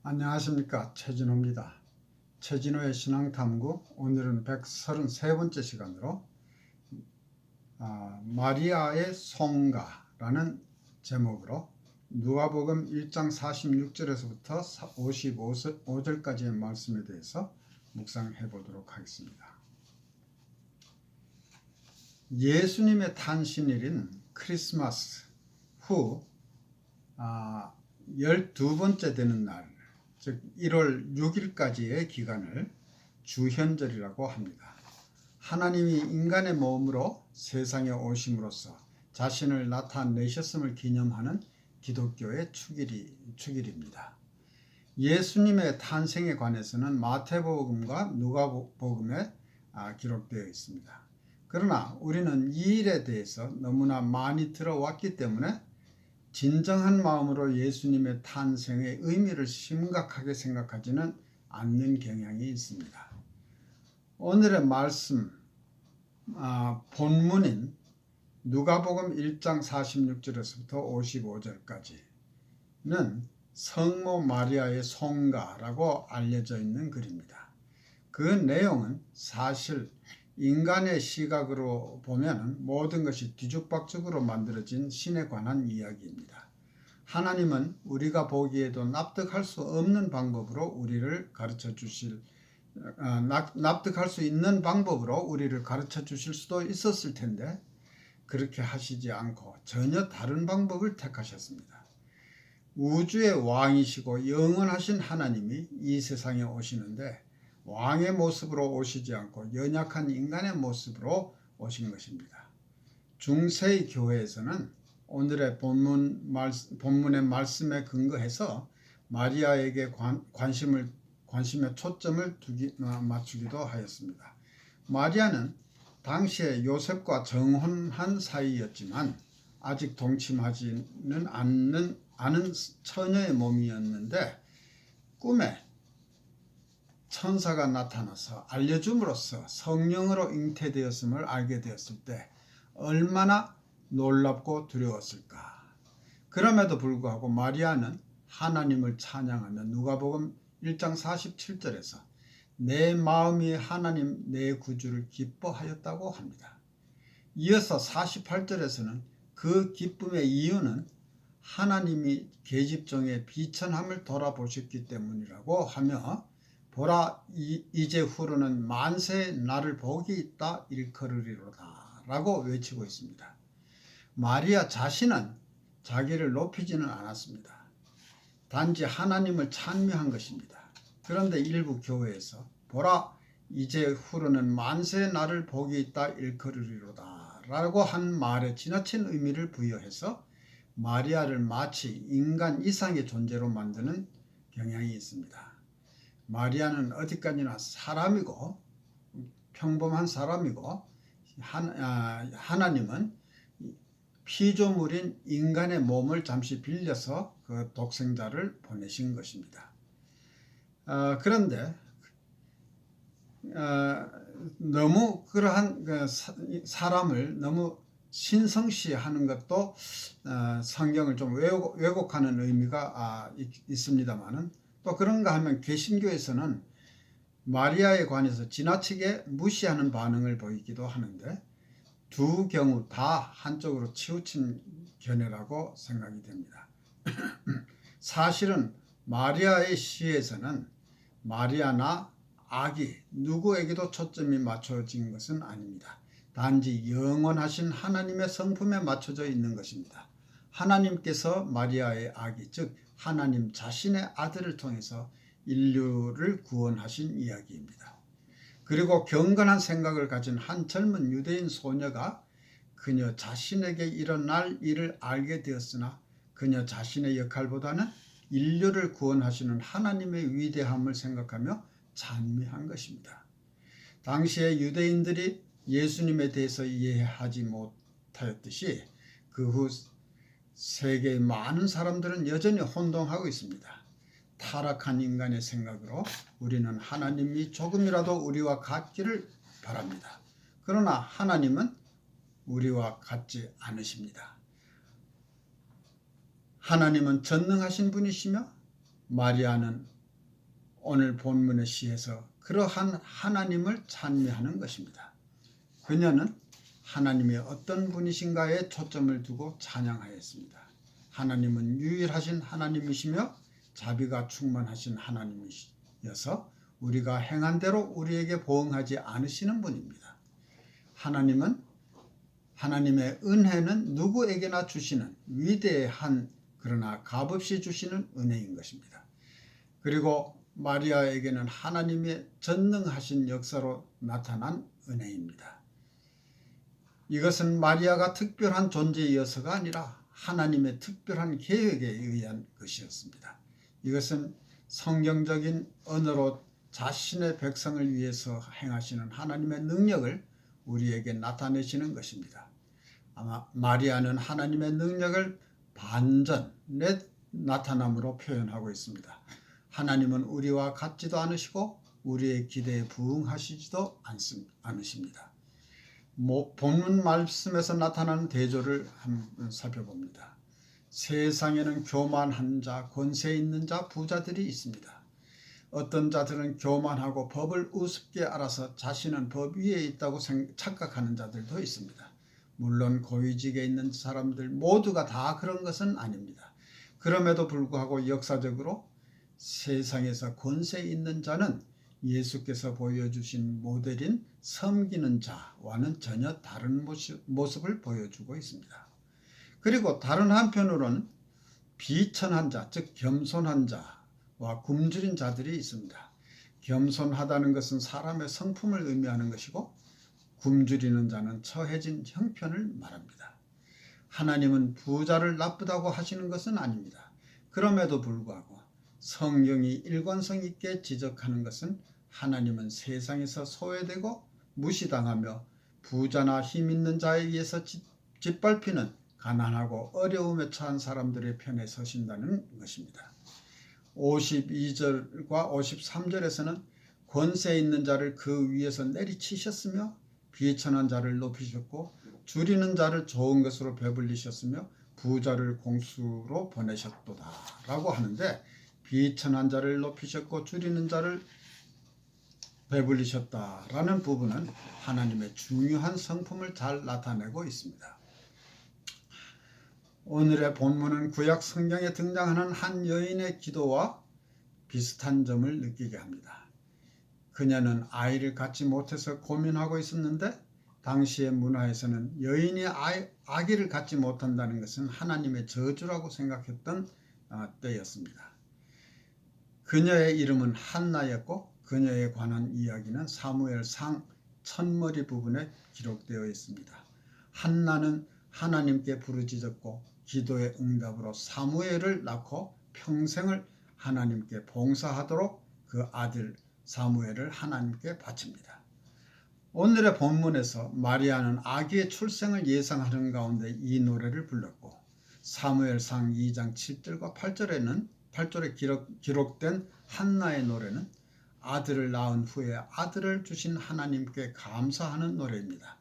안녕하십니까, 최진호입니다. 최진호의 신앙탐구, 오늘은 133번째 시간으로 마리아의 송가라는 제목으로 누가복음 1장 46절에서부터 55절까지의 말씀에 대해서 묵상해 보도록 하겠습니다. 예수님의 탄신일인 크리스마스 후 12번째 되는 날, 즉 1월 6일까지의 기간을 주현절이라고 합니다. 하나님이 인간의 몸으로 세상에 오심으로써 자신을 나타내셨음을 기념하는 기독교의 축일입니다. 예수님의 탄생에 관해서는 마태복음과 누가복음에 기록되어 있습니다. 그러나 우리는 이 일에 대해서 너무나 많이 들어왔기 때문에 진정한 마음으로 예수님의 탄생의 의미를 심각하게 생각하지는 않는 경향이 있습니다. 오늘의 말씀 본문인 누가복음 1장 46절에서부터 55절까지는 성모 마리아의 송가라고 알려져 있는 글입니다. 그 내용은 사실 인간의 시각으로 보면 모든 것이 뒤죽박죽으로 만들어진 신에 관한 이야기입니다. 하나님은 우리가 보기에도 납득할 수 없는 방법으로 우리를 가르쳐 주실 납득할 수 있는 방법으로 우리를 가르쳐 주실 수도 있었을 텐데 그렇게 하시지 않고 전혀 다른 방법을 택하셨습니다. 우주의 왕이시고 영원하신 하나님이 이 세상에 오시는데 왕의 모습으로 오시지 않고 연약한 인간의 모습으로 오신 것입니다. 중세의 교회에서는 오늘의 본문의 말씀에 근거해서 마리아에게 관심의 초점을 맞추기도 하였습니다. 마리아는 당시에 요셉과 정혼한 사이였지만 아직 동침하지는 않은 처녀의 몸이었는데 꿈에 천사가 나타나서 알려줌으로써 성령으로 잉태되었음을 알게 되었을 때 얼마나 놀랍고 두려웠을까. 그럼에도 불구하고 마리아는 하나님을 찬양하며 누가복음 1장 47절에서 내 마음이 하나님 내 구주를 기뻐하였다고 합니다. 이어서 48절에서는 그 기쁨의 이유는 하나님이 계집종의 비천함을 돌아보셨기 때문이라고 하며 보라 이제후로는 만세 나를 복이 있다 일컬으리로다 라고 외치고 있습니다. 마리아 자신은 자기를 높이지는 않았습니다. 단지 하나님을 찬미한 것입니다. 그런데 일부 교회에서 보라 이제후로는 만세 나를 복이 있다 일컬으리로다 라고 한 말에 지나친 의미를 부여해서 마리아를 마치 인간 이상의 존재로 만드는 경향이 있습니다. 마리아는 어디까지나 사람이고 평범한 사람이고 하나님은 피조물인 인간의 몸을 잠시 빌려서 그 독생자를 보내신 것입니다. 그런데 너무 그러한 사람을 너무 신성시하는 것도 성경을 좀 왜곡하는 의미가 있습니다만은 또 그런가 하면 개신교에서는 마리아에 관해서 지나치게 무시하는 반응을 보이기도 하는데 두 경우 다 한쪽으로 치우친 견해라고 생각이 됩니다. 사실은 마리아의 시에서는 마리아나 아기 누구에게도 초점이 맞춰진 것은 아닙니다. 단지 영원하신 하나님의 성품에 맞춰져 있는 것입니다. 하나님께서 마리아의 아기, 즉 하나님 자신의 아들을 통해서 인류를 구원하신 이야기입니다. 그리고 경건한 생각을 가진 한 젊은 유대인 소녀가 그녀 자신에게 일어날 일을 알게 되었으나 그녀 자신의 역할보다는 인류를 구원하시는 하나님의 위대함을 생각하며 찬미한 것입니다. 당시에 유대인들이 예수님에 대해서 이해하지 못하였듯이 그 후 세계의 많은 사람들은 여전히 혼동하고 있습니다. 타락한 인간의 생각으로 우리는 하나님이 조금이라도 우리와 같기를 바랍니다. 그러나 하나님은 우리와 같지 않으십니다. 하나님은 전능하신 분이시며 마리아는 오늘 본문의 시에서 그러한 하나님을 찬미하는 것입니다. 그녀는 하나님이 어떤 분이신가에 초점을 두고 찬양하였습니다. 하나님은 유일하신 하나님이시며 자비가 충만하신 하나님이셔서 우리가 행한 대로 우리에게 보응하지 않으시는 분입니다. 하나님의 은혜는 누구에게나 주시는 위대한 그러나 값없이 주시는 은혜인 것입니다. 그리고 마리아에게는 하나님의 전능하신 역사로 나타난 은혜입니다. 이것은 마리아가 특별한 존재이어서가 아니라 하나님의 특별한 계획에 의한 것이었습니다. 이것은 성경적인 언어로 자신의 백성을 위해서 행하시는 하나님의 능력을 우리에게 나타내시는 것입니다. 아마 마리아는 하나님의 능력을 반전의 나타남으로 표현하고 있습니다. 하나님은 우리와 같지도 않으시고 우리의 기대에 부응하시지도 않으십니다. 본문 말씀에서 나타나는 대조를 한번 살펴봅니다. 세상에는 교만한 자, 권세 있는 자, 부자들이 있습니다. 어떤 자들은 교만하고 법을 우습게 알아서 자신은 법 위에 있다고 착각하는 자들도 있습니다. 물론 고위직에 있는 사람들 모두가 다 그런 것은 아닙니다. 그럼에도 불구하고 역사적으로 세상에서 권세 있는 자는 예수께서 보여주신 모델인 섬기는 자와는 전혀 다른 모습을 보여주고 있습니다. 그리고 다른 한편으로는 비천한 자, 즉 겸손한 자와 굶주린 자들이 있습니다. 겸손하다는 것은 사람의 성품을 의미하는 것이고 굶주리는 자는 처해진 형편을 말합니다. 하나님은 부자를 나쁘다고 하시는 것은 아닙니다. 그럼에도 불구하고 성경이 일관성 있게 지적하는 것은 하나님은 세상에서 소외되고 무시당하며 부자나 힘 있는 자에 의해서 짓밟히는 가난하고 어려움에 처한 사람들의 편에 서신다는 것입니다. 52절과 53절에서는 권세 있는 자를 그 위에서 내리치셨으며 비천한 자를 높이셨고 줄이는 자를 좋은 것으로 배불리셨으며 부자를 공수로 보내셨도다 라고 하는데, 비천한 자를 높이셨고 줄이는 자를 배불리셨다라는 부분은 하나님의 중요한 성품을 잘 나타내고 있습니다. 오늘의 본문은 구약 성경에 등장하는 한 여인의 기도와 비슷한 점을 느끼게 합니다. 그녀는 아이를 갖지 못해서 고민하고 있었는데 당시의 문화에서는 여인이 아기를 갖지 못한다는 것은 하나님의 저주라고 생각했던 때였습니다. 그녀의 이름은 한나였고 그녀에 관한 이야기는 사무엘상 첫머리 부분에 기록되어 있습니다. 한나는 하나님께 부르짖었고 기도의 응답으로 사무엘을 낳고 평생을 하나님께 봉사하도록 그 아들 사무엘을 하나님께 바칩니다. 오늘의 본문에서 마리아는 아기의 출생을 예상하는 가운데 이 노래를 불렀고 사무엘상 2장 7절과 8절에 기록된 한나의 노래는 아들을 낳은 후에 아들을 주신 하나님께 감사하는 노래입니다.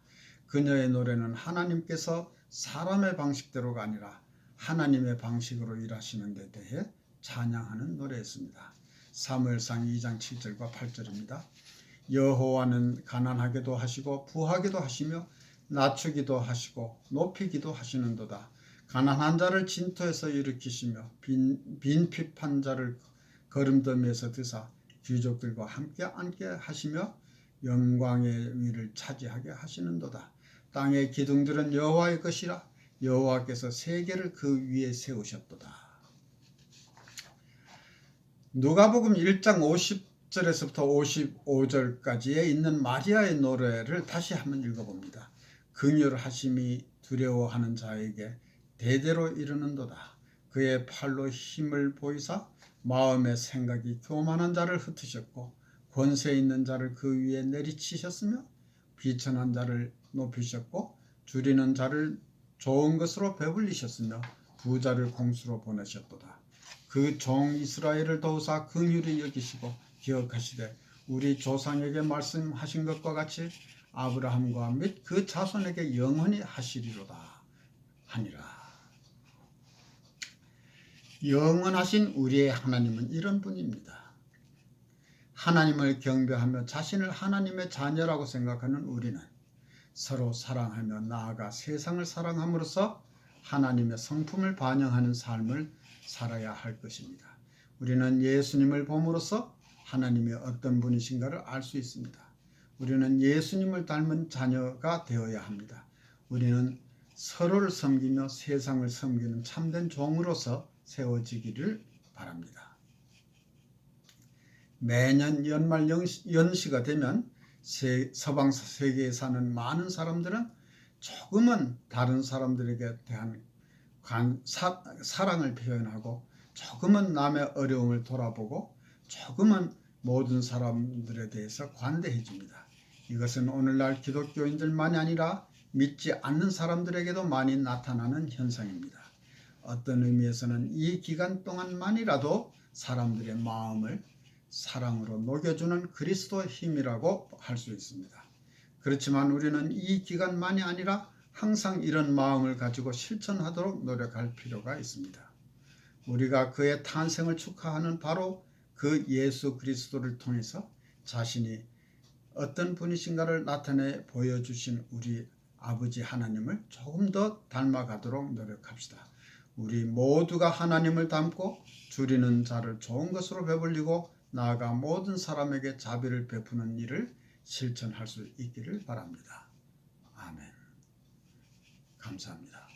그녀의 노래는 하나님께서 사람의 방식대로가 아니라 하나님의 방식으로 일하시는 데 대해 찬양하는 노래였습니다. 사무엘상 2장 7절과 8절입니다. 여호와는 가난하게도 하시고 부하게도 하시며 낮추기도 하시고 높이기도 하시는도다. 가난한 자를 진토에서 일으키시며 빈핍한 자를 거름더미에서 드사 귀족들과 함께 앉게 하시며 영광의 위를 차지하게 하시는도다. 땅의 기둥들은 여호와의 것이라 여호와께서 세계를 그 위에 세우셨도다. 누가복음 1장 50절에서부터 55절까지에 있는 마리아의 노래를 다시 한번 읽어봅니다. 긍휼하심이 두려워하는 자에게 대대로 이르는도다. 그의 팔로 힘을 보이사 마음의 생각이 교만한 자를 흩으셨고 권세 있는 자를 그 위에 내리치셨으며 비천한 자를 높이셨고 줄이는 자를 좋은 것으로 배불리셨으며 부자를 공수로 보내셨도다. 그 종 이스라엘을 도우사 긍휼히 여기시고 기억하시되 우리 조상에게 말씀하신 것과 같이 아브라함과 및 그 자손에게 영원히 하시리로다 하니라. 영원하신 우리의 하나님은 이런 분입니다. 하나님을 경배하며 자신을 하나님의 자녀라고 생각하는 우리는 서로 사랑하며 나아가 세상을 사랑함으로써 하나님의 성품을 반영하는 삶을 살아야 할 것입니다. 우리는 예수님을 봄으로써 하나님이 어떤 분이신가를 알 수 있습니다. 우리는 예수님을 닮은 자녀가 되어야 합니다. 우리는 서로를 섬기며 세상을 섬기는 참된 종으로서 세워지기를 바랍니다. 매년 연말 연시가 되면 서방 세계에 사는 많은 사람들은 조금은 다른 사람들에게 대한 사랑을 표현하고 조금은 남의 어려움을 돌아보고 조금은 모든 사람들에 대해서 관대해 줍니다. 이것은 오늘날 기독교인들만이 아니라 믿지 않는 사람들에게도 많이 나타나는 현상입니다. 어떤 의미에서는 이 기간 동안만이라도 사람들의 마음을 사랑으로 녹여주는 그리스도의 힘이라고 할 수 있습니다. 그렇지만 우리는 이 기간만이 아니라 항상 이런 마음을 가지고 실천하도록 노력할 필요가 있습니다. 우리가 그의 탄생을 축하하는 바로 그 예수 그리스도를 통해서 자신이 어떤 분이신가를 나타내 보여주신 우리 아버지 하나님을 조금 더 닮아가도록 노력합시다. 우리 모두가 하나님을 닮고 줄이는 자를 좋은 것으로 배불리고 나아가 모든 사람에게 자비를 베푸는 일을 실천할 수 있기를 바랍니다. 아멘. 감사합니다.